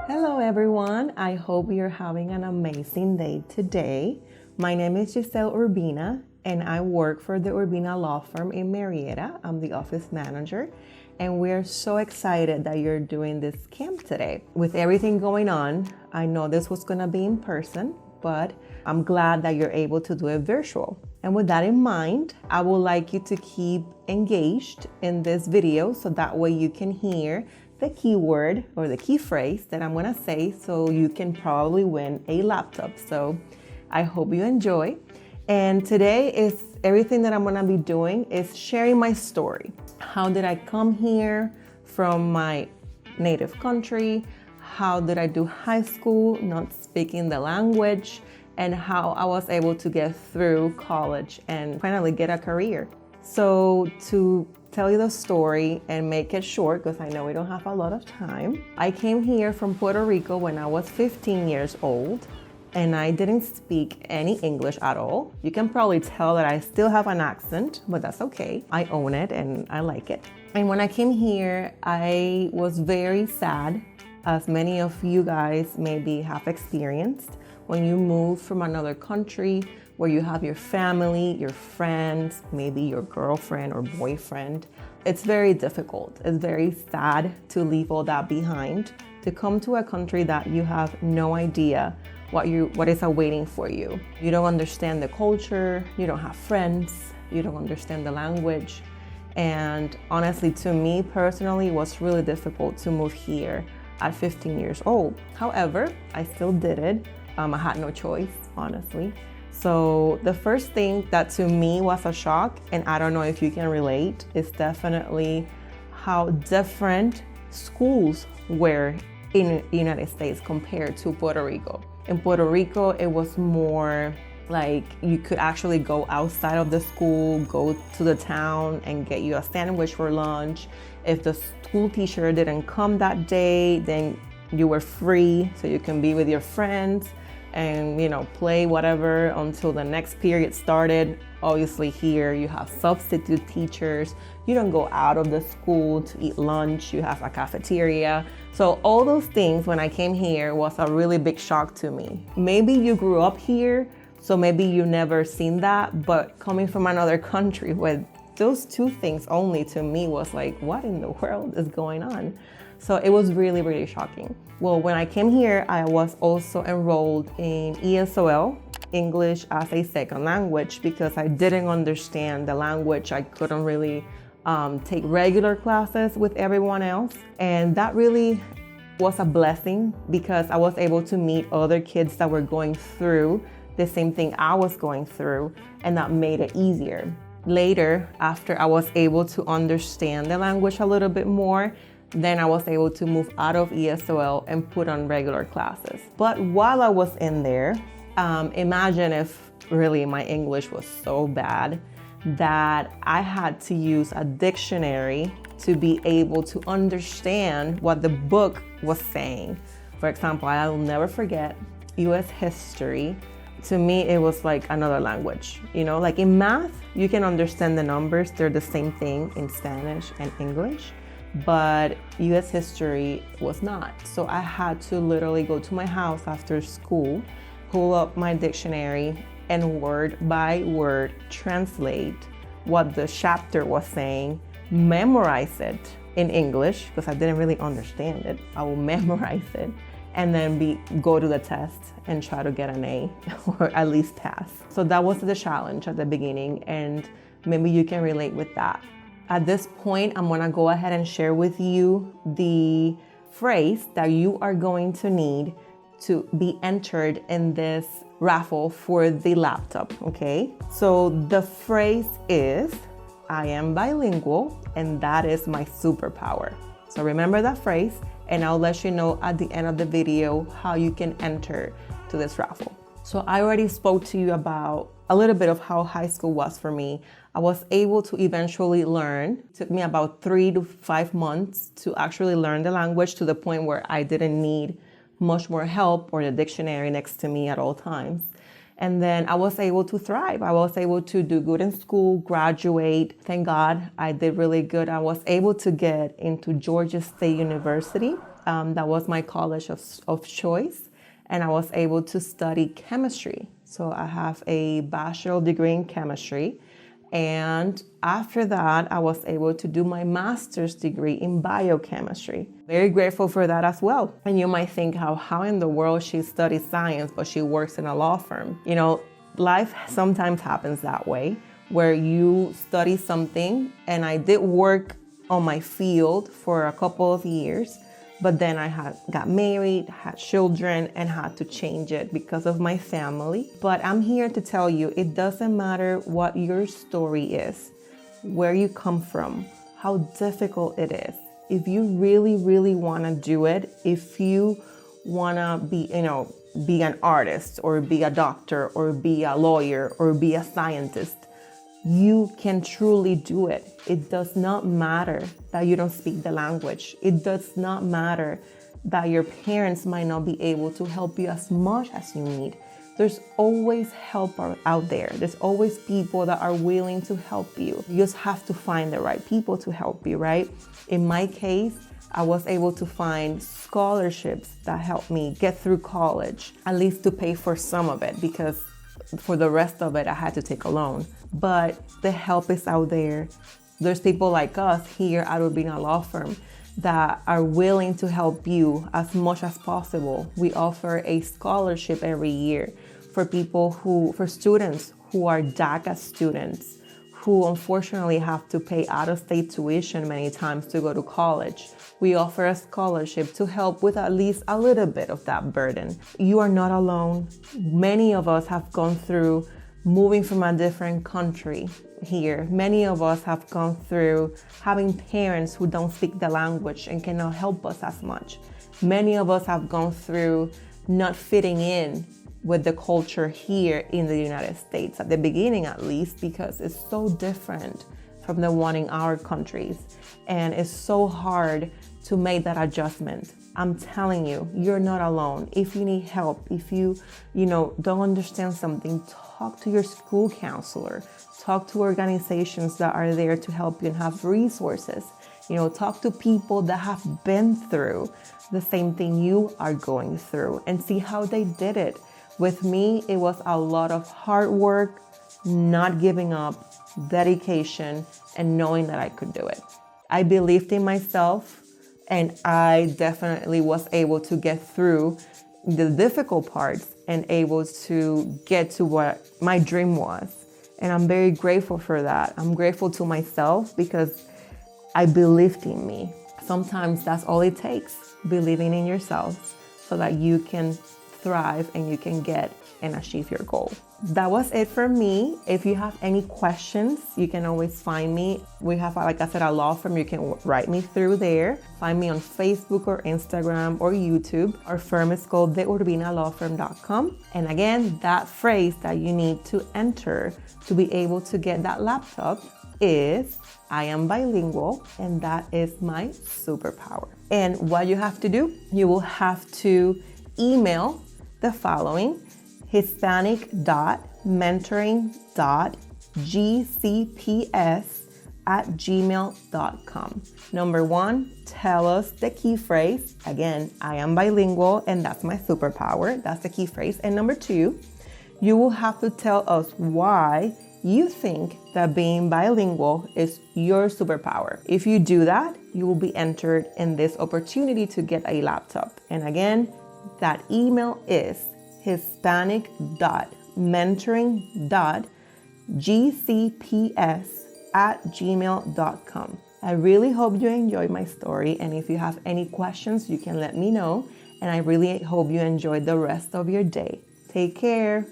Hello everyone, I hope you're having an amazing day today. My name is Giselle Urbina and I work for the Urbina Law firm in Marietta. I'm the office manager and we're so excited that you're doing this camp today. With everything going on, I know this was gonna be in person, but I'm glad that you're able to do it virtual. And with that in mind, I would like you to keep engaged in this video so that way you can hear the keyword or the key phrase that I'm gonna say so you can probably win a laptop. So I hope you enjoy. And today is everything that I'm gonna be doing is sharing my story. How did I come here from my native country? How did I do high school not speaking the language? And how I was able to get through college and finally get a career. So to tell you the story and make it short, because I know we don't have a lot of time, I came here from Puerto Rico when I was 15 years old and I didn't speak any English at all. You can probably tell that I still have an accent, but that's okay. I own it and I like it. And when I came here, I was very sad, as many of you guys maybe have experienced. When you move from another country where you have your family, your friends, maybe your girlfriend or boyfriend, it's very difficult. It's very sad to leave all that behind, to come to a country that you have no idea what is awaiting for you. You don't understand the culture, you don't have friends, you don't understand the language. And honestly, to me personally, it was really difficult to move here at 15 years old. However, I still did it. I had no choice, honestly. So the first thing that to me was a shock, and I don't know if you can relate, is definitely how different schools were in the United States compared to Puerto Rico. In Puerto Rico, it was more like you could actually go outside of the school, go to the town and get you a sandwich for lunch. If the school teacher didn't come that day, then you were free, so you can be with your friends and play whatever until the next period started. Obviously here you have substitute teachers. You don't go out of the school to eat lunch. You have a cafeteria. So all those things when I came here was a really big shock to me. Maybe you grew up here, so maybe you never seen that, but coming from another country with those two things only, to me was like, what in the world is going on? So it was really, really shocking. Well, when I came here, I was also enrolled in ESOL, English as a second language, because I didn't understand the language. I couldn't really take regular classes with everyone else. And that really was a blessing because I was able to meet other kids that were going through the same thing I was going through, and that made it easier. Later, after I was able to understand the language a little bit more, then I was able to move out of ESOL and put on regular classes. But while I was in there, imagine if really my English was so bad that I had to use a dictionary to be able to understand what the book was saying. For example, I'll never forget US history. To me, it was like another language. Like in math, you can understand the numbers. They're the same thing in Spanish and English. But US history was not. So I had to literally go to my house after school, pull up my dictionary, and word by word translate what the chapter was saying, memorize it in English, because I didn't really understand it. I will memorize it, and then go to the test and try to get an A or at least pass. So that was the challenge at the beginning, and maybe you can relate with that. At this point, I'm gonna go ahead and share with you the phrase that you are going to need to be entered in this raffle for the laptop, okay? So the phrase is, I am bilingual, and that is my superpower. So remember that phrase, and I'll let you know at the end of the video how you can enter to this raffle. So I already spoke to you about a little bit of how high school was for me. I was able to eventually learn. It took me about 3 to 5 months to actually learn the language, to the point where I didn't need much more help or the dictionary next to me at all times. And then I was able to thrive. I was able to do good in school, graduate. Thank God I did really good. I was able to get into Georgia State University. That was my college of choice. And I was able to study chemistry. So I have a bachelor's degree in chemistry. And after that, I was able to do my master's degree in biochemistry. Very grateful for that as well. And you might think, how in the world she studies science, but she works in a law firm? You know, life sometimes happens that way, where you study something, and I did work on my field for a couple of years, but then I got married, had children, and had to change it because of my family. But I'm here to tell you, it doesn't matter what your story is, where you come from, how difficult it is. If you really, really want to do it, if you want to be an artist or be a doctor or be a lawyer or be a scientist, you can truly do it. It does not matter that you don't speak the language. It does not matter that your parents might not be able to help you as much as you need. There's always help out there. There's always people that are willing to help you. You just have to find the right people to help you, right? In my case, I was able to find scholarships that helped me get through college, at least to pay for some of it, because for the rest of it, I had to take a loan. But the help is out there. There's people like us here at Urbina Law Firm that are willing to help you as much as possible. We offer a scholarship every year for students who are DACA students, who unfortunately have to pay out-of-state tuition many times to go to college. We offer a scholarship to help with at least a little bit of that burden. You are not alone. Many of us have gone through moving from a different country here. Many of us have gone through having parents who don't speak the language and cannot help us as much. Many of us have gone through not fitting in with the culture here in the United States, at the beginning at least, because it's so different from the one in our countries. And it's so hard to make that adjustment. I'm telling you, you're not alone. If you need help, if you don't understand something, talk to your school counselor. Talk to organizations that are there to help you and have resources. Talk to people that have been through the same thing you are going through and see how they did it. With me, it was a lot of hard work, not giving up, dedication, and knowing that I could do it. I believed in myself, and I definitely was able to get through the difficult parts and able to get to what my dream was. And I'm very grateful for that. I'm grateful to myself because I believed in me. Sometimes that's all it takes, believing in yourself so that you can thrive and you can get and achieve your goal. That was it for me. If you have any questions, you can always find me. We have, like I said, a law firm. You can write me through there. Find me on Facebook or Instagram or YouTube. Our firm is called theurbinalawfirm.com. And again, that phrase that you need to enter to be able to get that laptop is, I am bilingual, and that is my superpower. And what you have to do, you will have to email the following: hispanic.mentoring.gcps@gmail.com. Number 1, tell us the key phrase. Again, I am bilingual, and that's my superpower. That's the key phrase. And number 2, you will have to tell us why you think that being bilingual is your superpower. If you do that, you will be entered in this opportunity to get a laptop. And again, that email is hispanic.mentoring.gcps@gmail.com. I really hope you enjoyed my story, and if you have any questions, you can let me know, and I really hope you enjoy the rest of your day. Take care.